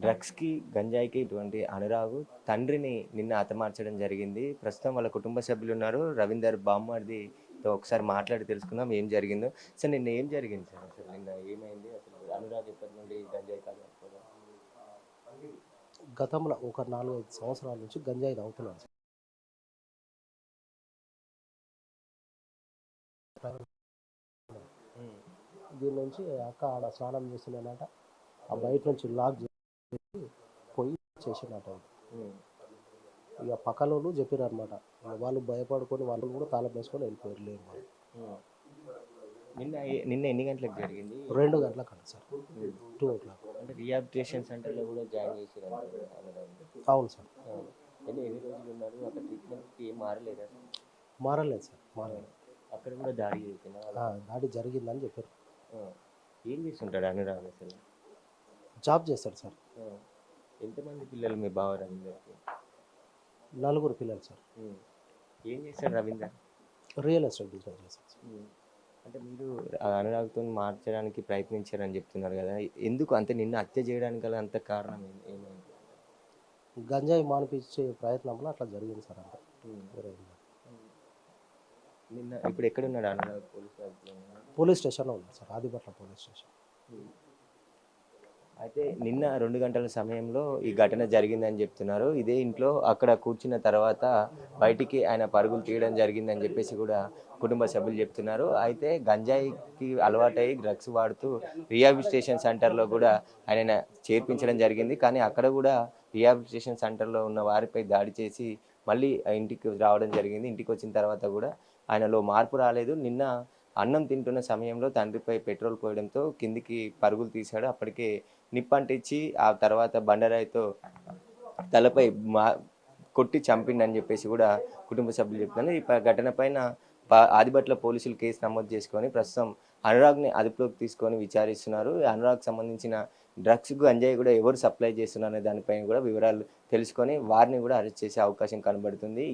డ్రగ్స్‌కి, గంజాయికి ఇటువంటి అనురాగు తండ్రిని నిన్న హతమార్చడం జరిగింది. ప్రస్తుతం వాళ్ళ కుటుంబ సభ్యులున్నారు. రవీందర్ బామ్మర్దితో ఒకసారి మాట్లాడి తెలుసుకుందాం ఏం జరిగిందో. సార్ నిన్న ఏం జరిగింది సార్ అసలు? నిన్న ఏమైంది? అసలు అనురాగ్ ఎప్పటి నుండి గంజాయి తాగకపోవడం? గతంలో ఒక 4, 5 సంవత్సరాల నుంచి గంజాయి తాగుతున్నాడు సార్. హ్మ్. దీని నుంచి అక్క ఆడ స్నానం చేస్తున్నానంట. ఆ బయట నుంచి లాక్ చేసి పోయి చేసిండట ఇది. హ్మ్. ఇక పక్కలోళ్ళు చెప్పారు అనమాట. వాళ్ళు భయపడుకొని వాళ్ళు కూడా తాళం వేసుకొని వెళ్ళిపోయారు లేరు వాళ్ళు. హ్మ్. నిన్న ఎన్ని గంటలకు జరిగింది? 2 గంటలకు అంట సార్, హ్మ్. 2 o'clock. అంటే రిహాబిలిటేషన్ సెంటర్‌లో కూడా జాయిన్ చేసిర్రంటారు అనురాగ్‌ని. అవును సార్. అవును. ఎన్ని రోజులు ఉన్నారు? అక్కడ ట్రీట్మెంట్‌కి ఏం మారలేదా సార్? మారలేదు సార్, ఆ! మారలేదు. అక్కడ కూడా దాడి చేసిందా వాళ్ళపై? దాడి జరిగిందని చెప్పారు. ఆ! ఏం చేస్తుంటాడు అనురాగ్ అసలు? జాబ్ చేస్తాడు సార్. ఆ! ఎంతమంది పిల్లలు మీ బావ రవీందర్‌కి? 4 పిల్లలు సార్. హ్మ్. ఏం చేస్తాడు రవీందర్? రియల్ ఎస్టేట్ బిజినెస్ చేస్తాడు సార్. హ్మ్. అంటే మీరు అనురాగ్‌తోని మార్చడానికి ప్రయత్నించారని చెప్తున్నారు గదా! ఎందుకు అంటే నిన్ను హత్య చేయడానికి గల అంత కారణం ఏమైంది? గంజాయి మానిపించే ప్రయత్నంలో అట్లా జరిగింది సార్ అంతే. హ్మ్. వేరే ఏం లేదు. హ్మ్. నిన్న ఇప్పుడు ఎక్కడున్నాడు అనురాగ్? పోలీస్ అదుపులో ఉన్నాడా? పోలీస్ స్టేషన్లో ఉన్నాడు సార్, ఆదిపట్ల పోలీస్ స్టేషన్. హ్మ్. అయితే నిన్న 2 గంటల సమయంలో ఈ ఘటన జరిగిందని చెప్తున్నారు. ఇదే ఇంట్లో అక్కడ కూర్చున్న తర్వాత బయటికి ఆయన పరుగులు తీయడం జరిగిందని చెప్పేసి కూడా కుటుంబ సభ్యులు చెప్తున్నారు. అయితే గంజాయికి అలవాటై డ్రగ్స్ వాడుతూ రిహాబిలిటేషన్ సెంటర్‌లో కూడా ఆయనను చేర్పించడం జరిగింది. కానీ అక్కడ కూడా రిహాబిలిటేషన్ సెంటర్‌లో ఉన్న వారిపై దాడి చేసి మళ్ళీ ఇంటికి రావడం జరిగింది. ఇంటికి వచ్చిన తర్వాత కూడా ఆయనలో మార్పు రాలేదు. నిన్న అన్నం తింటున్న సమయంలో తండ్రిపై పెట్రోల్ పోయడంతో కిందికి పరుగులు తీశాడు. అప్పటికే నిప్పంటించి ఆ తర్వాత బండరాయితో తలపై మా కొట్టి చంపిండని చెప్పేసి కూడా కుటుంబ సభ్యులు చెప్తున్నారు. ఈ ఘటన పైన ఆదిబట్ల పోలీసులు కేసు నమోదు చేసుకొని ప్రస్తుతం అనురాగ్ని అదుపులోకి తీసుకొని విచారిస్తున్నారు. అనురాగ్ సంబంధించిన డ్రగ్స్ గంజాయి కూడా ఎవరు సప్లై చేస్తున్నారు అనే దానిపైన కూడా వివరాలు తెలుసుకొని వారిని కూడా అరెస్ట్ చేసే అవకాశం కనబడుతుంది.